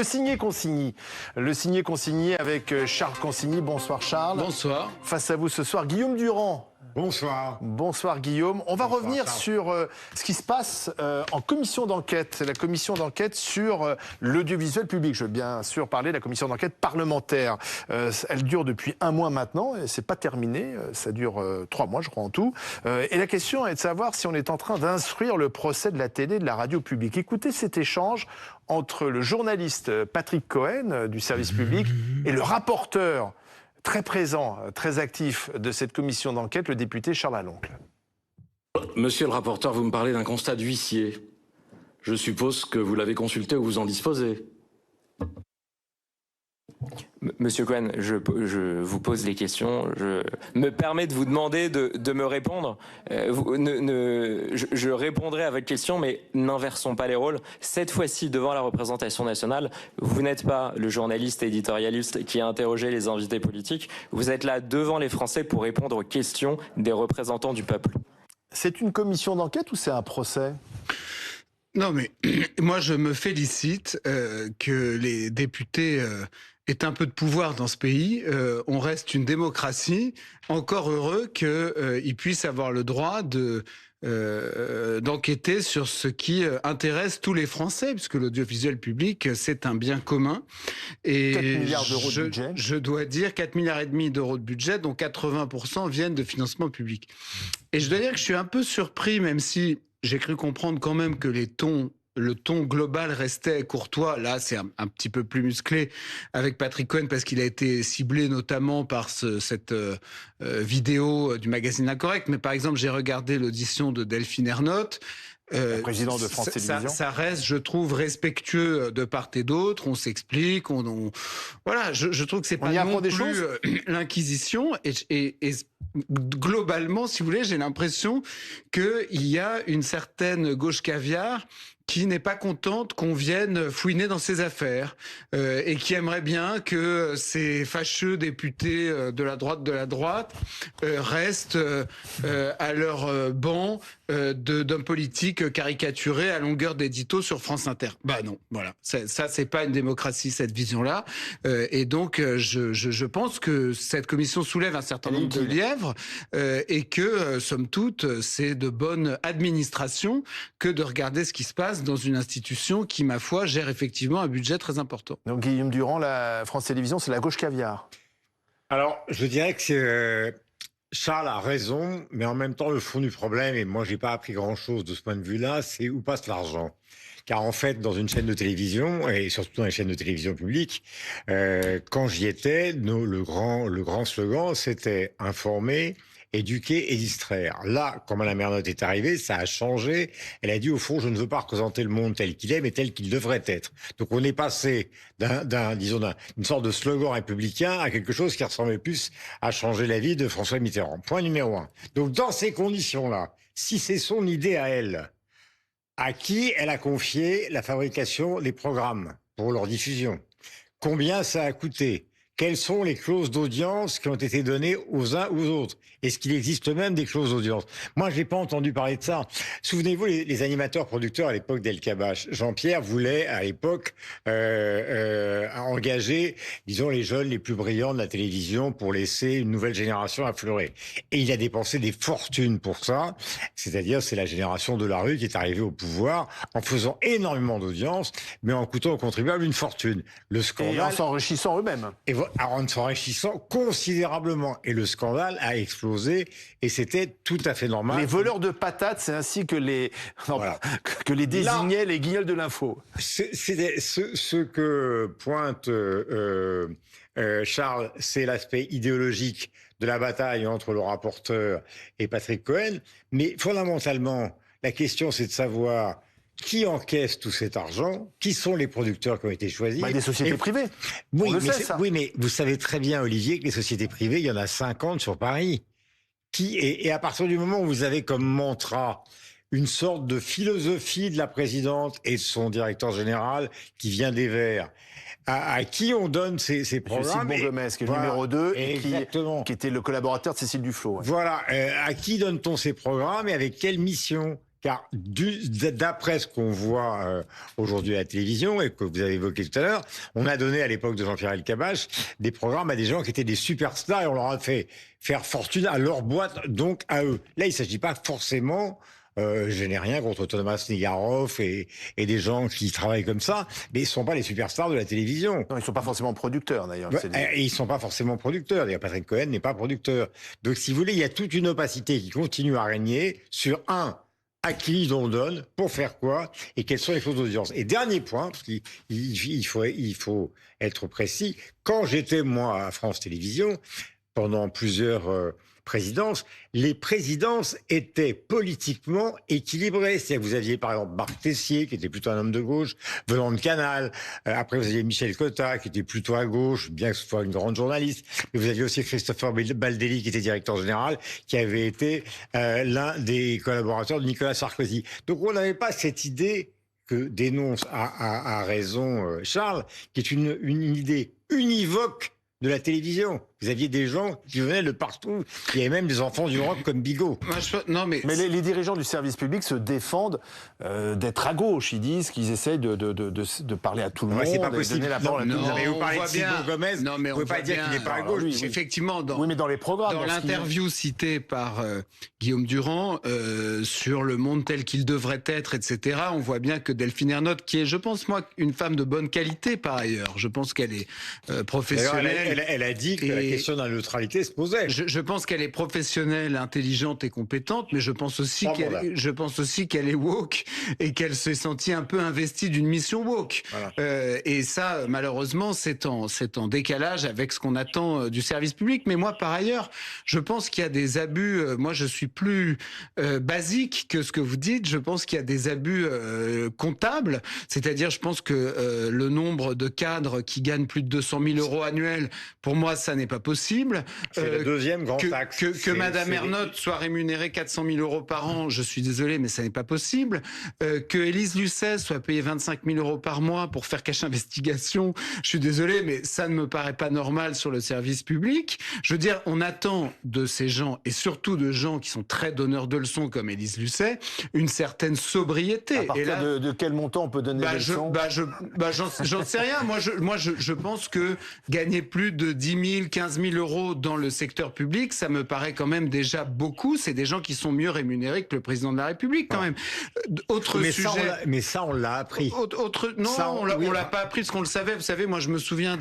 Le signé consigné avec Charles Consigny. Bonsoir Charles. Bonsoir. Face à vous ce soir, Guillaume Durand. Bonsoir. Bonsoir Guillaume. On va revenir Charles. sur ce qui se passe en commission d'enquête. La commission d'enquête sur l'audiovisuel public. Je veux bien sûr parler de la commission d'enquête parlementaire. Elle dure depuis 1 mois maintenant et c'est pas terminé. Ça dure 3 mois je crois en tout. Et la question est de savoir si on est en train d'instruire le procès de la télé et de la radio publique. Écoutez cet échange entre le journaliste Patrick Cohen du service public et le rapporteur très présent, très actif de cette commission d'enquête, le député Charles Aloncle. Monsieur le rapporteur, vous me parlez d'un constat d'huissier. Je suppose que vous l'avez consulté ou vous en disposez. Monsieur Cohen, je vous pose les questions. Je me permets de vous demander de me répondre. Je répondrai à votre question, mais n'inversons pas les rôles. Cette fois-ci, devant la représentation nationale, vous n'êtes pas le journaliste éditorialiste qui a interrogé les invités politiques. Vous êtes là devant les Français pour répondre aux questions des représentants du peuple. C'est une commission d'enquête ou c'est un procès ? Non, mais moi, je me félicite que les députés aient un peu de pouvoir dans ce pays. On reste une démocratie. Encore heureux qu'ils puissent avoir le droit d'enquêter sur ce qui intéresse tous les Français, puisque l'audiovisuel public, c'est un bien commun. Et 4 milliards d'euros de budget. Je dois dire 4,5 milliards d'euros de budget, dont 80% viennent de financement public. Et je dois dire que je suis un peu surpris, même si j'ai cru comprendre quand même que le ton global restait courtois. Là, c'est un petit peu plus musclé avec Patrick Cohen parce qu'il a été ciblé notamment par cette vidéo du magazine L'Incorrect. Mais par exemple, j'ai regardé l'audition de Delphine Ernotte. Le président de France Télévisions. Ça reste, je trouve, respectueux de part et d'autre. On s'explique. Voilà, je trouve que c'est pas non plus l'inquisition. Et globalement, si vous voulez, j'ai l'impression qu'il y a une certaine gauche caviar qui n'est pas contente qu'on vienne fouiner dans ses affaires et qui aimerait bien que ces fâcheux députés de la droite restent à leur banc d'hommes politiques caricaturés à longueur d'édito sur France Inter. Bah non, voilà. Ça, c'est pas une démocratie, cette vision-là. Et donc, je pense que cette commission soulève un certain nombre de lièvres et que, somme toute, c'est de bonne administration que de regarder ce qui se passe dans une institution qui, ma foi, gère effectivement un budget très important. Donc Guillaume Durand, la France Télévisions, c'est la gauche caviar. Alors, je dirais que Charles a raison, mais en même temps, le fond du problème, et moi, j'ai pas appris grand-chose de ce point de vue-là, c'est où passe l'argent. Car en fait, dans une chaîne de télévision, et surtout dans les chaînes de télévision publiques, quand j'y étais, le grand slogan, c'était informer, éduquer et distraire. Là, quand Mme Ernotte est arrivée, ça a changé. Elle a dit, au fond, je ne veux pas représenter le monde tel qu'il est, mais tel qu'il devrait être. Donc on est passé d'une sorte de slogan républicain à quelque chose qui ressemblait plus à changer la vie de François Mitterrand. Point numéro 1. Donc dans ces conditions-là, si c'est son idée à elle, à qui elle a confié la fabrication des programmes pour leur diffusion? Combien ça a coûté? Quelles sont les clauses d'audience qui ont été données aux uns ou aux autres? Est-ce qu'il existe même des clauses d'audience? Moi, j'ai pas entendu parler de ça. Souvenez-vous, les animateurs producteurs à l'époque d'El Kabbach, Jean-Pierre voulait à l'époque engager, disons, les jeunes les plus brillants de la télévision pour laisser une nouvelle génération affleurer. Et il a dépensé des fortunes pour ça. C'est-à-dire, c'est la génération de la rue qui est arrivée au pouvoir en faisant énormément d'audience, mais en coûtant aux contribuables une fortune. Le scandale. Et en s'enrichissant eux-mêmes. En s'enrichissant considérablement. Et le scandale a explosé et c'était tout à fait normal. Les voleurs de patates, c'est ainsi que les désignaient les guignols de l'info. Ce que pointe Charles, c'est l'aspect idéologique de la bataille entre le rapporteur et Patrick Cohen. Mais fondamentalement, la question c'est de savoir qui encaisse tout cet argent? Qui sont les producteurs qui ont été choisis? Des sociétés privées. Oui, on le sait, ça. Oui, mais vous savez très bien, Olivier, que les sociétés privées, il y en a 50 sur Paris. Et à partir du moment où vous avez comme mantra une sorte de philosophie de la présidente et de son directeur général qui vient des Verts, à qui on donne ces programmes? Cécile Bourgomès, qui est le numéro 2 et qui était le collaborateur de Cécile Duflot. Ouais. Voilà, à qui donne-t-on ces programmes et avec quelle mission? Car d'après ce qu'on voit aujourd'hui à la télévision et que vous avez évoqué tout à l'heure, on a donné à l'époque de Jean-Pierre Elkabbach des programmes à des gens qui étaient des superstars et on leur a fait faire fortune à leur boîte, donc à eux. Là, il ne s'agit pas forcément... je n'ai rien contre Thomas Negaroff et des gens qui travaillent comme ça, mais ils ne sont pas les superstars de la télévision. Non, ils ne sont pas forcément producteurs, d'ailleurs. Et ils ne sont pas forcément producteurs. D'ailleurs, Patrick Cohen n'est pas producteur. Donc, si vous voulez, il y a toute une opacité qui continue à régner sur à qui on donne, pour faire quoi, et quelles sont les fausses audiences. Et dernier point, parce qu'il faut être précis, quand j'étais, moi, à France Télévisions, pendant plusieurs présidences, les présidences étaient politiquement équilibrées. C'est-à-dire que vous aviez par exemple Marc Tessier, qui était plutôt un homme de gauche, venant de Canal. Après, vous aviez Michel Cotta, qui était plutôt à gauche, bien que ce soit une grande journaliste. Et vous aviez aussi Christopher Baldelli, qui était directeur général, qui avait été l'un des collaborateurs de Nicolas Sarkozy. Donc on n'avait pas cette idée que dénonce à raison Charles, qui est une idée univoque de la télévision. Vous aviez des gens qui venaient de partout. Il y avait même des enfants du rock comme Bigot. Mais les dirigeants du service public se défendent d'être à gauche. Ils disent qu'ils essayent de parler à tout le monde. C'est pas possible. Donner la parole à tout le monde. Mais vous parlez de Cyril Gomez, vous ne pouvez pas dire qu'il n'est pas à gauche. Oui. Effectivement, mais dans les programmes. Dans l'interview citée par Guillaume Durand sur le monde tel qu'il devrait être, etc., on voit bien que Delphine Ernotte, qui est, je pense, moi, une femme de bonne qualité par ailleurs, je pense qu'elle est professionnelle. Elle a dit que la question de la neutralité se posait. Je pense qu'elle est professionnelle, intelligente et compétente, mais je pense aussi qu'elle est woke et qu'elle s'est sentie un peu investie d'une mission woke. Voilà. Et ça, malheureusement, c'est en décalage avec ce qu'on attend du service public. Mais moi, par ailleurs, je pense qu'il y a des abus. Moi, je suis plus basique que ce que vous dites. Je pense qu'il y a des abus comptables. C'est-à-dire, je pense que le nombre de cadres qui gagnent plus de 200 000 euros annuels, pour moi, ça n'est pas possible. C'est le deuxième grand axe. Que Madame Ernotte soit rémunérée 400 000 euros par an, je suis désolé, mais ça n'est pas possible. Que Élise Lucet soit payée 25 000 euros par mois pour faire cache investigation, je suis désolé, mais ça ne me paraît pas normal sur le service public. Je veux dire, on attend de ces gens, et surtout de gens qui sont très donneurs de leçons comme Élise Lucet, une certaine sobriété. À partir de quel montant on peut donner des leçons ? J'en sais rien. Moi, je pense que gagner plus de 10 000, 15 000 euros dans le secteur public, ça me paraît quand même déjà beaucoup. C'est des gens qui sont mieux rémunérés que le président de la République, quand même. Autre sujet. Mais ça, on l'a appris. On l'a pas appris parce qu'on le savait. Vous savez, moi, je me souviens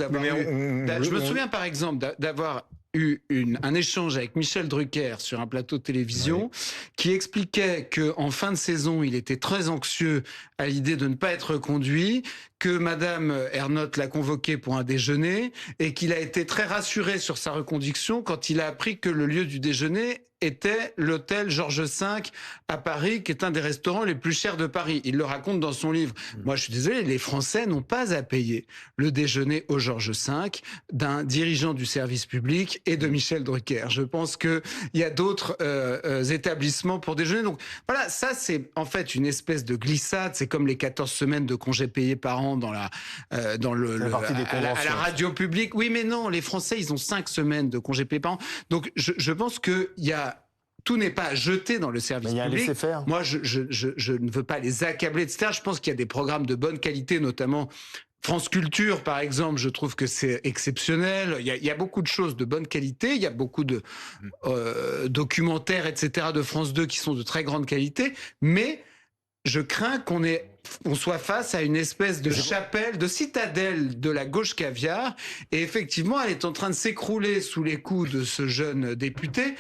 par exemple d'avoir eu un échange avec Michel Drucker sur un plateau de télévision qui expliquait qu'en fin de saison, il était très anxieux à l'idée de ne pas être reconduit, que Madame Ernotte l'a convoqué pour un déjeuner et qu'il a été très rassuré sur sa reconduction quand il a appris que le lieu du déjeuner était l'hôtel Georges V à Paris, qui est un des restaurants les plus chers de Paris. Il le raconte dans son livre. Moi, je suis désolé, les Français n'ont pas à payer le déjeuner au Georges V d'un dirigeant du service public et de Michel Drucker. Je pense qu'il y a d'autres établissements pour déjeuner. Donc voilà, ça c'est en fait une espèce de glissade. C'est comme les 14 semaines de congés payés par an à la radio publique. Oui, mais non, les Français, ils ont 5 semaines de congés payés par an. Donc je pense qu'il y a... Tout n'est pas jeté dans le service public. Moi, je ne veux pas les accabler, etc. Je pense qu'il y a des programmes de bonne qualité, notamment France Culture, par exemple. Je trouve que c'est exceptionnel. Il y a beaucoup de choses de bonne qualité. Il y a beaucoup de documentaires, etc. de France 2 qui sont de très grande qualité. Mais je crains qu'on soit face à une espèce de chapelle, de citadelle de la gauche caviar. Et effectivement, elle est en train de s'écrouler sous les coups de ce jeune député.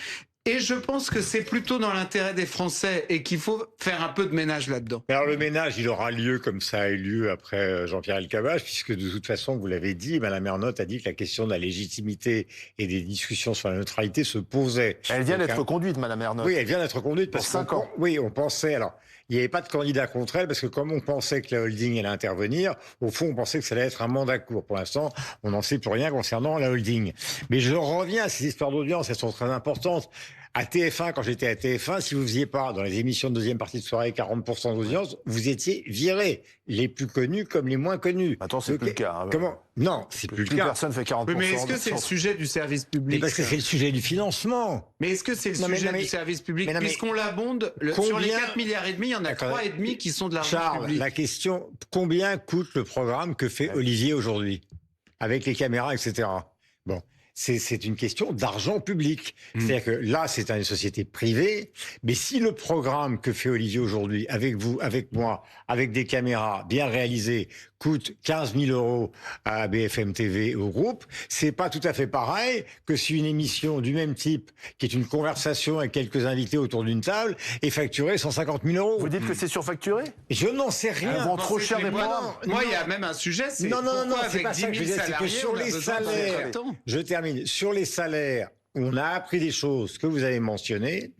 Et je pense que c'est plutôt dans l'intérêt des Français et qu'il faut faire un peu de ménage là-dedans. Alors le ménage, il aura lieu comme ça a eu lieu après Jean-Pierre Elkabbach, puisque de toute façon, vous l'avez dit, Mme Ernotte a dit que la question de la légitimité et des discussions sur la neutralité se posait. Elle vient d'être conduite, Mme Ernotte. Oui, elle vient d'être conduite pour 5 ans. Oui, on pensait... Alors, il n'y avait pas de candidat contre elle, parce que comme on pensait que la holding allait intervenir, au fond, on pensait que ça allait être un mandat court. Pour l'instant, on n'en sait plus rien concernant la holding. Mais je reviens à ces histoires d'audience, elles sont très importantes. À TF1, quand j'étais à TF1, si vous faisiez pas dans les émissions de deuxième partie de soirée 40% d'audience, vous étiez viré. Les plus connus comme les moins connus. Attends, c'est plus le cas. Hein. Comment? Non, c'est plus le cas. Personne fait 40%. Oui, mais est-ce que c'est le sujet du service public? Parce que c'est le sujet du financement. Mais est-ce que c'est le sujet du service public? Puisqu'on l'abonde, sur les 4,5 milliards, il y en a 3,5 qui sont de l'argent public. Charles, la question, combien coûte le programme que fait Olivier aujourd'hui? Avec les caméras, etc. Bon. C'est une question d'argent public. C'est-à-dire que là, c'est une société privée, mais si le programme que fait Olivier aujourd'hui, avec vous, avec moi, avec des caméras bien réalisées, coûte 15 000 euros à BFM TV au groupe, c'est pas tout à fait pareil que si une émission du même type, qui est une conversation avec quelques invités autour d'une table, est facturée 150 000 euros. Vous dites que c'est surfacturé? Je n'en sais rien. Elles vont trop cher des programmes. Moi, il y a même un sujet, c'est non, avec pas 10 ça 000 que je veux dire, c'est que sur les salaires, je termine, sur les salaires, on a appris des choses que vous avez mentionnées,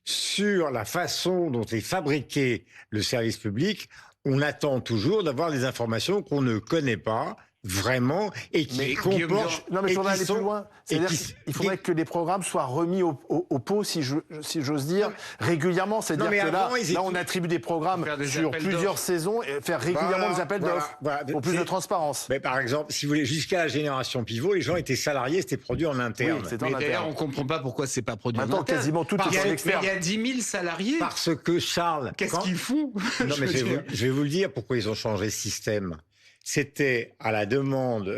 sur la façon dont est fabriqué le service public. On attend toujours d'avoir des informations qu'on ne connaît pas vraiment et qui comportent... Non, mais il faudrait aller plus loin. C'est-à-dire qu'il faudrait que les programmes soient remis au pot, si j'ose dire, régulièrement. C'est-à-dire que là, on attribue des programmes sur plusieurs saisons et faire régulièrement des appels d'offres pour plus de transparence. Mais par exemple, si vous voulez, jusqu'à la génération pivot, les gens étaient salariés, c'était produit en interne. Oui, mais d'ailleurs, on ne comprend pas pourquoi c'est pas produit en interne. Quasiment tout est en externe. Il y a 10 000 salariés. Parce que Charles... Qu'est-ce qu'ils font? Non, mais je vais vous le dire pourquoi ils ont changé ce système. C'était à la demande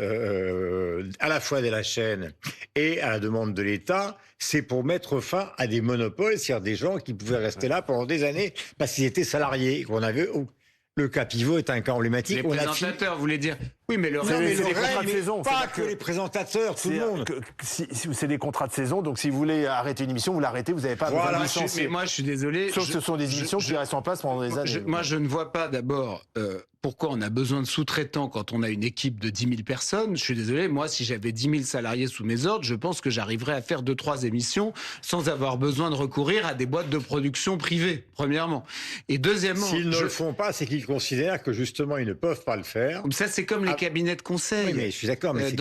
à la fois de la chaîne et à la demande de l'État, c'est pour mettre fin à des monopoles, c'est-à-dire des gens qui pouvaient rester là pendant des années parce qu'ils étaient salariés. Qu'on avait le cas pivot est un cas emblématique. Les présentateurs, vous voulez dire? Oui, mais le reste, c'est des contrats de saison. Pas que les présentateurs, tout le monde. C'est des contrats de saison, donc si vous voulez arrêter une émission, vous l'arrêtez, vous n'avez pas besoin de licencier. Mais moi, je suis désolé. Sauf que ce sont des émissions qui restent en place pendant des années. Moi, je ne vois pas d'abord pourquoi on a besoin de sous-traitants quand on a une équipe de 10 000 personnes. Je suis désolé, moi, si j'avais 10 000 salariés sous mes ordres, je pense que j'arriverais à faire 2-3 émissions sans avoir besoin de recourir à des boîtes de production privées, premièrement. Et deuxièmement... S'ils ne le font pas, c'est qu'ils considèrent que justement, ils ne peuvent pas le faire. Ça, c'est comme les cabinets de conseil. Oui, mais je suis d'accord, mais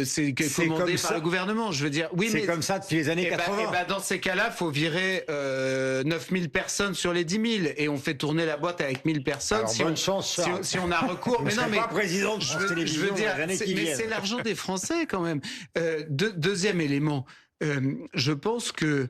c'est commandé par le gouvernement. Je veux dire, oui, c'est comme ça depuis les années 80. Dans ces cas-là, il faut virer 9 000 personnes sur les 10 000 et on fait tourner la boîte avec 1 000 personnes. Alors, bonne chance, Charles. Si on a recours, mais non, mais pas président de France Télévisions dans les années qui viennent. Mais c'est l'argent des Français quand même. Deuxième élément, je pense que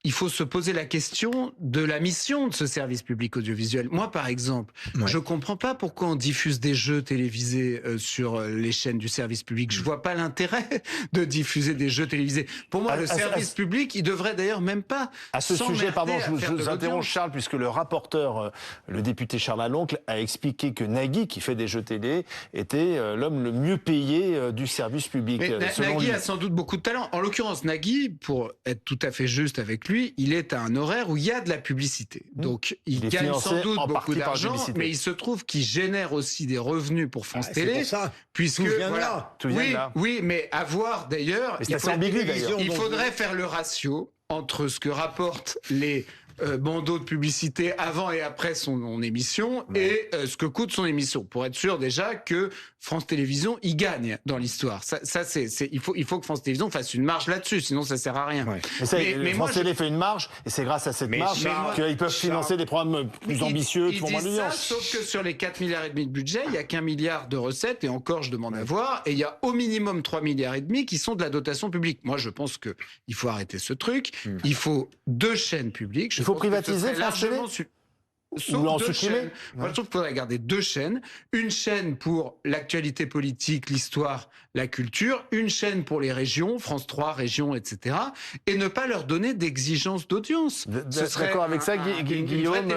il faut se poser la question de la mission de ce service public audiovisuel. Moi, par exemple, je comprends pas pourquoi on diffuse des jeux télévisés sur les chaînes du service public. Je vois pas l'intérêt de diffuser des jeux télévisés. Pour moi, le service public, il devrait d'ailleurs même pas. À ce sujet, pardon, je vous interromps, Charles, puisque le rapporteur, le député Charles Aloncle, a expliqué que Nagui, qui fait des jeux télé, était l'homme le mieux payé du service public. Mais Nagui a sans doute beaucoup de talent. En l'occurrence, Nagui, pour être tout à fait juste avec lui, il est à un horaire où il y a de la publicité. Donc, il gagne sans doute beaucoup d'argent, mais il se trouve qu'il génère aussi des revenus pour France Télé. Pour ça. Puisque, tout vient de là. Oui, mais avoir d'ailleurs, il faudrait faire le ratio entre ce que rapportent les bandeaux de publicité avant et après son émission et ce que coûte son émission, pour être sûr déjà que France Télévisions y gagne dans l'histoire. Il faut que France Télévisions fasse une marge là-dessus, sinon ça sert à rien. Ouais. Mais France Télé fait une marge et c'est grâce à cette marge qu'ils peuvent financer des programmes plus ambitieux qui font moins d'audience. Sauf que sur les 4,5 milliards de budget, il y a qu'1 milliard de recettes et encore je demande à voir, et il y a au minimum 3,5 milliards qui sont de la dotation publique. Moi je pense que il faut arrêter ce truc. Il faut 2 chaînes publiques. Il faut privatiser France Télé Sauf 2 chaînes. Moi, je trouve qu'il faudrait garder 2 chaînes. Une chaîne pour l'actualité politique, l'histoire, la culture. Une chaîne pour les régions, France 3, régions, etc. Et ne pas leur donner d'exigences d'audience. D'accord avec ça, Guillaume?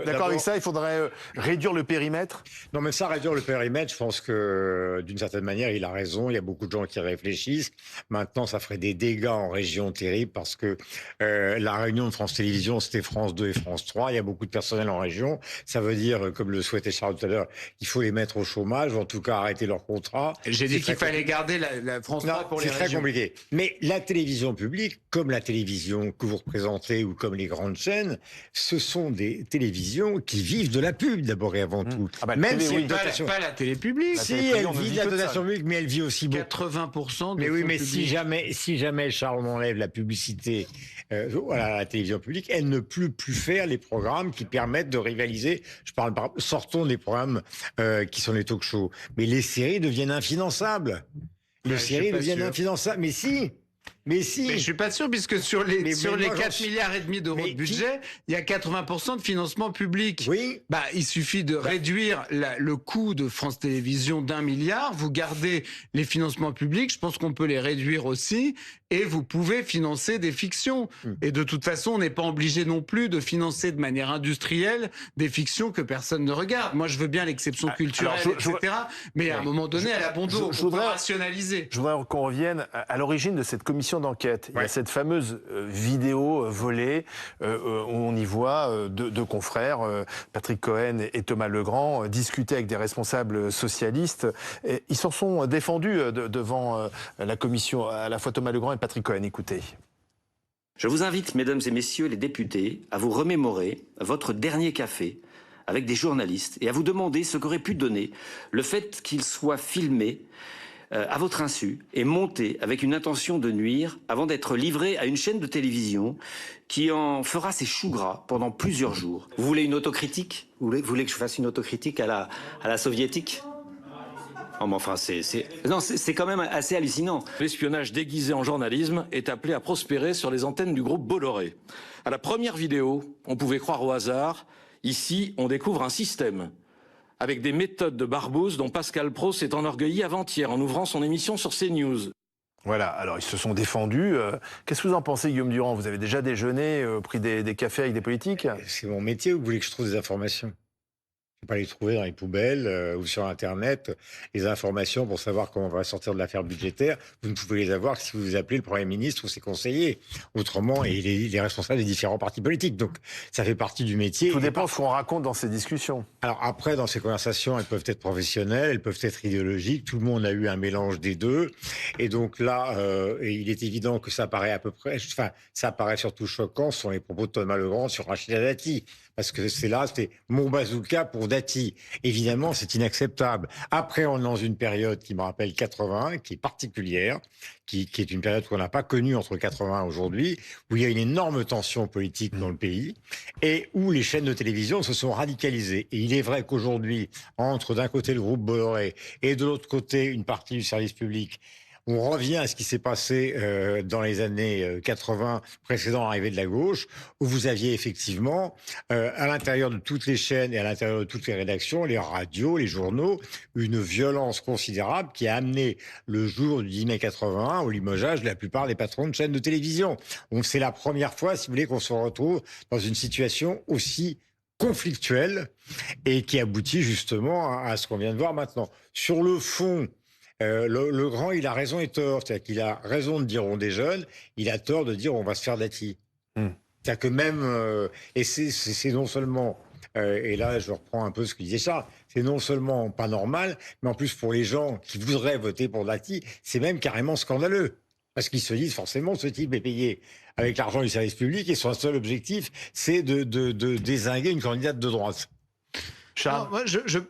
D'accord avec ça, il faudrait réduire le périmètre? Non, mais ça, réduire le périmètre, je pense que d'une certaine manière, il a raison. Il y a beaucoup de gens qui réfléchissent. Maintenant, ça ferait des dégâts en région terribles parce que la réunion de France Télévisions, c'était France 2 et France 3. Il y a beaucoup de personnel en région. Ça veut dire, comme le souhaitait Charles tout à l'heure, qu'il faut les mettre au chômage, ou en tout cas arrêter leur contrat. J'ai dit qu'il fallait garder la France 3 pour les régions. C'est très compliqué. Mais la télévision publique, comme la télévision que vous représentez ou comme les grandes chaînes, ce sont des télévisions qui vivent de la pub d'abord et avant tout. Même si pas la télé publique. Si, elle vit de la dotation publique, mais elle vit aussi beaucoup. 80% de mais oui, mais public. si jamais Charles enlève la publicité à la télévision publique, elle ne peut plus faire les programmes qui permettent de rivaliser. Sortons des programmes qui sont les talk-shows. Mais les séries deviennent infinançables. Les séries deviennent infinançables. Mais si. Mais je suis pas sûr, puisque sur les 4,5 milliards d'euros de budget, il y a 80% de financement public. Oui. Il suffit de réduire le coût de France Télévisions d'1 milliard, vous gardez les financements publics, je pense qu'on peut les réduire aussi, et vous pouvez financer des fictions. Et de toute façon, on n'est pas obligé non plus de financer de manière industrielle des fictions que personne ne regarde. Moi, je veux bien l'exception culturelle, etc. Mais à un moment donné, elle a bon dos, on peut rationaliser. Je voudrais qu'on revienne à l'origine de cette commission d'enquête. Il y a cette fameuse vidéo volée où on y voit deux confrères, Patrick Cohen et Thomas Legrand, discuter avec des responsables socialistes. Et ils s'en sont défendus devant la commission, à la fois Thomas Legrand et Patrick Cohen. Écoutez. Je vous invite, mesdames et messieurs les députés, à vous remémorer votre dernier café avec des journalistes et à vous demander ce qu'aurait pu donner le fait qu'il soit filmé à votre insu et monté avec une intention de nuire avant d'être livré à une chaîne de télévision qui en fera ses choux gras pendant plusieurs jours. Vous voulez une autocritique ? Vous voulez que je fasse une autocritique à la soviétique ? Oh, mais enfin, c'est quand même assez hallucinant. L'espionnage déguisé en journalisme est appelé à prospérer sur les antennes du groupe Bolloré. À la première vidéo, on pouvait croire au hasard. Ici, on découvre un système, avec des méthodes de barbouze dont Pascal Praud s'est enorgueilli avant-hier en ouvrant son émission sur CNews. Voilà, alors ils se sont défendus. Qu'est-ce que vous en pensez, Guillaume Durand ? Vous avez déjà déjeuné, pris des cafés avec des politiques ? C'est mon métier, ou vous voulez que je trouve des informations ? Je ne vais pas les trouver dans les poubelles ou sur Internet, les informations pour savoir comment on va sortir de l'affaire budgétaire. Vous ne pouvez les avoir que si vous appelez le Premier ministre ou ses conseillers. Autrement, et les responsables des différents partis politiques. Donc, ça fait partie du métier. Tout dépend de ce qu'on raconte dans ces discussions. Alors après, dans ces conversations, elles peuvent être professionnelles, elles peuvent être idéologiques. Tout le monde a eu un mélange des deux. Et donc là, il est évident que ça paraît à peu près... Enfin, ça paraît surtout choquant sur les propos de Thomas Legrand sur Rachida Dati. Parce que c'était mon bazooka pour Dati. Évidemment, c'est inacceptable. Après, on est dans une période qui me rappelle 81, qui est particulière, qui est une période qu'on n'a pas connue entre 81 et aujourd'hui, où il y a une énorme tension politique dans le pays, et où les chaînes de télévision se sont radicalisées. Et il est vrai qu'aujourd'hui, entre d'un côté le groupe Bolloré et de l'autre côté une partie du service public, on revient à ce qui s'est passé dans les années 80, précédant l'arrivée de la gauche, où vous aviez effectivement, à l'intérieur de toutes les chaînes et à l'intérieur de toutes les rédactions, les radios, les journaux, une violence considérable qui a amené le jour du 10 mai 81 au limogeage de la plupart des patrons de chaînes de télévision. Donc c'est la première fois, si vous voulez, qu'on se retrouve dans une situation aussi conflictuelle et qui aboutit justement à ce qu'on vient de voir maintenant. Sur le fond, Legrand, il a raison et tort. C'est-à-dire qu'il a raison de dire on déjeune, il a tort de dire on va se faire Dati. C'est-à-dire que même... et c'est non seulement... et là, je reprends un peu ce que disait Charles. C'est non seulement pas normal, mais en plus pour les gens qui voudraient voter pour Dati, c'est même carrément scandaleux. Parce qu'ils se disent forcément ce type est payé avec l'argent du service public et son seul objectif, c'est de dézinguer une candidate de droite. Charles, non, moi,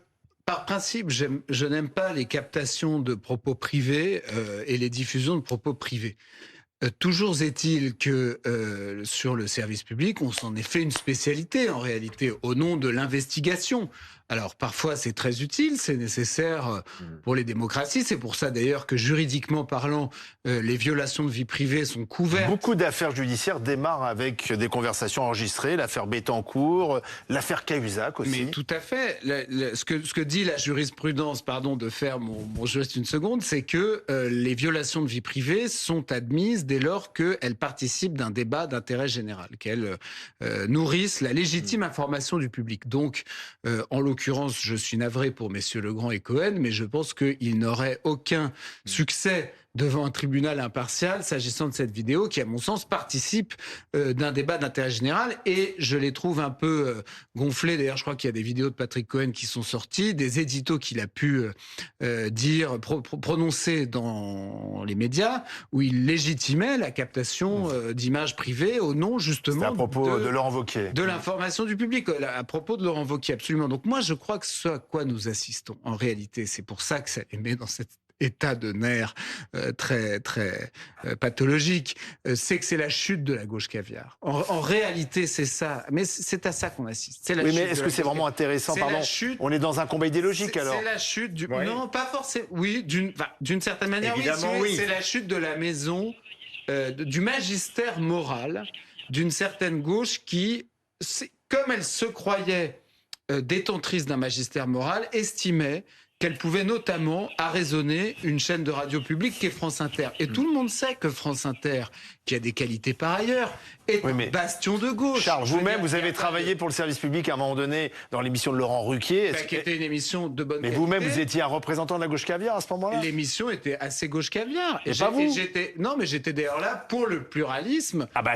par principe, je n'aime pas les captations de propos privés et les diffusions de propos privés. Toujours est-il que sur le service public, on s'en est fait une spécialité en réalité, au nom de l'investigation. Alors parfois c'est très utile, c'est nécessaire pour les démocraties. C'est pour ça d'ailleurs que juridiquement parlant, les violations de vie privée sont couvertes. Beaucoup d'affaires judiciaires démarrent avec des conversations enregistrées, l'affaire Bettencourt, l'affaire Cahuzac aussi. Mais tout à fait. Ce que dit la jurisprudence, pardon de faire mon geste une seconde, c'est que les violations de vie privée sont admises dès lors qu'elles participent d'un débat d'intérêt général, qu'elles nourrissent la légitime information du public. Donc, en l'occurrence, je suis navré pour messieurs Legrand et Cohen, mais je pense qu'il n'aurait aucun succès devant un tribunal impartial s'agissant de cette vidéo qui, à mon sens, participe d'un débat d'intérêt général et je les trouve un peu gonflés. D'ailleurs, je crois qu'il y a des vidéos de Patrick Cohen qui sont sorties, des éditos qu'il a pu prononcer dans les médias où il légitimait la captation d'images privées au nom justement à propos de Laurent Wauquiez. De l'information du public, à propos de Laurent Wauquiez, absolument. Donc moi, je crois que ce à quoi nous assistons, en réalité, c'est pour ça que ça les met dans cet état de nerfs très pathologique, c'est que c'est la chute de la gauche caviar. En réalité, c'est ça. Mais c'est à ça qu'on assiste. Oui, mais est-ce que c'est vraiment intéressant? Pardon, on est dans un combat idéologique alors. C'est la chute du... Ouais. Non, pas forcément. Oui, d'une certaine manière, évidemment, oui. C'est la chute de la maison, du magistère moral d'une certaine gauche qui, comme elle se croyait détentrice d'un magistère moral, estimait qu'elle pouvait notamment arraisonner une chaîne de radio publique qui est France Inter. Et tout le monde sait que France Inter, qui a des qualités par ailleurs, est un bastion de gauche. Charles, vous-même, vous avez travaillé pour le service public à un moment donné dans l'émission de Laurent Ruquier. Qui était une émission de bonne qualité. Mais vous-même, vous étiez un représentant de la gauche caviar à ce moment-là? L'émission était assez gauche caviar. Et pas vous? Non, mais j'étais d'ailleurs là pour le pluralisme. Ah bah,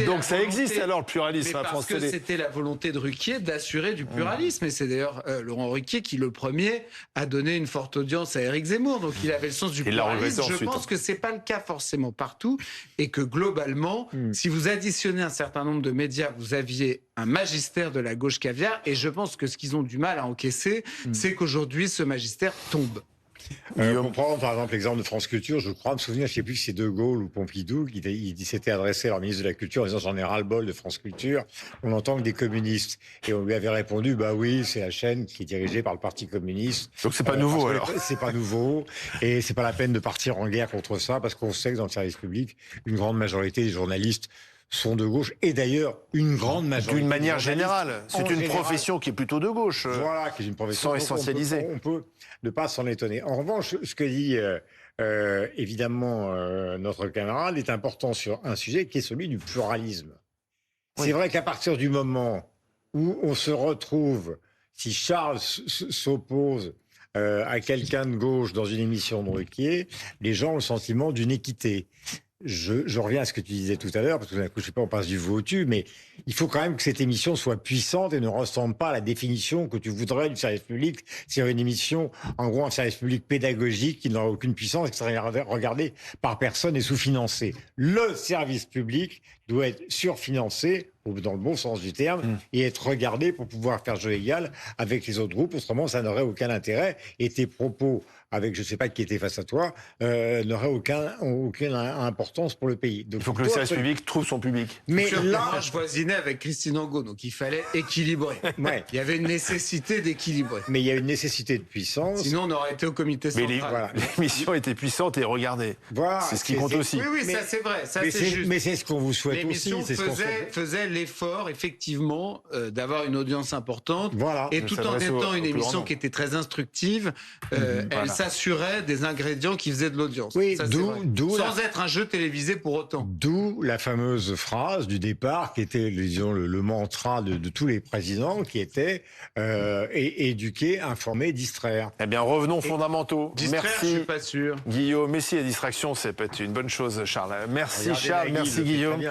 donc ça existe alors, le pluralisme à France Télé. Parce que c'était la volonté de Ruquier d'assurer du pluralisme. Et c'est d'ailleurs Laurent Ruquier qui, le premier, a donné une forte audience à Éric Zemmour. Donc il avait le sens du pluralisme. Je pense que c'est pas le cas forcément partout. Et que globalement, si vous additionnez un certain nombre de médias, vous aviez un magistère de la gauche caviar. Et je pense que ce qu'ils ont du mal à encaisser, c'est qu'aujourd'hui, ce magistère tombe. Pour prendre par exemple l'exemple de France Culture, je crois me souvenir, je ne sais plus si c'est De Gaulle ou Pompidou, il s'était adressé à leur ministre de la Culture en disant j'en ai ras-le-bol de France Culture, on entend que des communistes. Et on lui avait répondu bah oui, c'est la chaîne qui est dirigée par le Parti communiste. Donc c'est pas nouveau alors. C'est pas nouveau et c'est pas la peine de partir en guerre contre ça parce qu'on sait que dans le service public, une grande majorité des journalistes sont de gauche et d'ailleurs une grande majorité. D'une manière générale, c'est une profession qui est plutôt de gauche. Voilà, qui est une profession sans essentialiser. On peut ne pas s'en étonner. En revanche, ce que dit évidemment notre camarade est important sur un sujet qui est celui du pluralisme. Oui. C'est vrai qu'à partir du moment où on se retrouve, si Charles s'oppose à quelqu'un de gauche dans une émission de Ruquier, les gens ont le sentiment d'une équité. Je reviens à ce que tu disais tout à l'heure, parce que je sais pas, on passe du veau au tu, mais il faut quand même que cette émission soit puissante et ne ressemble pas à la définition que tu voudrais du service public. C'est une émission, en gros, un service public pédagogique qui n'aura aucune puissance et qui serait regardé par personne et sous-financé. Le service public doit être surfinancé, dans le bon sens du terme, et être regardé pour pouvoir faire jeu égal avec les autres groupes. Autrement, ça n'aurait aucun intérêt. Et tes propos, avec je ne sais pas qui était face à toi, n'auraient aucune importance pour le pays. Donc, il faut que le service public trouve son public. Mais là, je voisinais avec Christine Angot, donc il fallait équilibrer. Ouais. Il y avait une nécessité d'équilibrer. Mais il y a une nécessité de puissance. Sinon, on aurait été au comité central. Mais l'émission était puissante et regardée. Voilà, c'est ce qui compte aussi. Oui, ça c'est vrai. Ça, c'est juste. Mais c'est ce qu'on vous souhaite l'émission aussi. faisait l'effort, effectivement, d'avoir une audience importante. Voilà. Et tout en étant une émission qui était très instructive, elle s'assurait des ingrédients qui faisaient de l'audience. Oui, sans être un jeu télévisé pour autant. D'où la fameuse phrase du départ qui était, disons, le mantra de tous les présidents, qui était éduquer, informer, distraire. Eh bien, revenons aux fondamentaux. Distraire, merci. je suis pas sûr. Guillaume, mais si la distraction, c'est peut-être une bonne chose, Charles. Merci, Charles. Merci, Guillaume.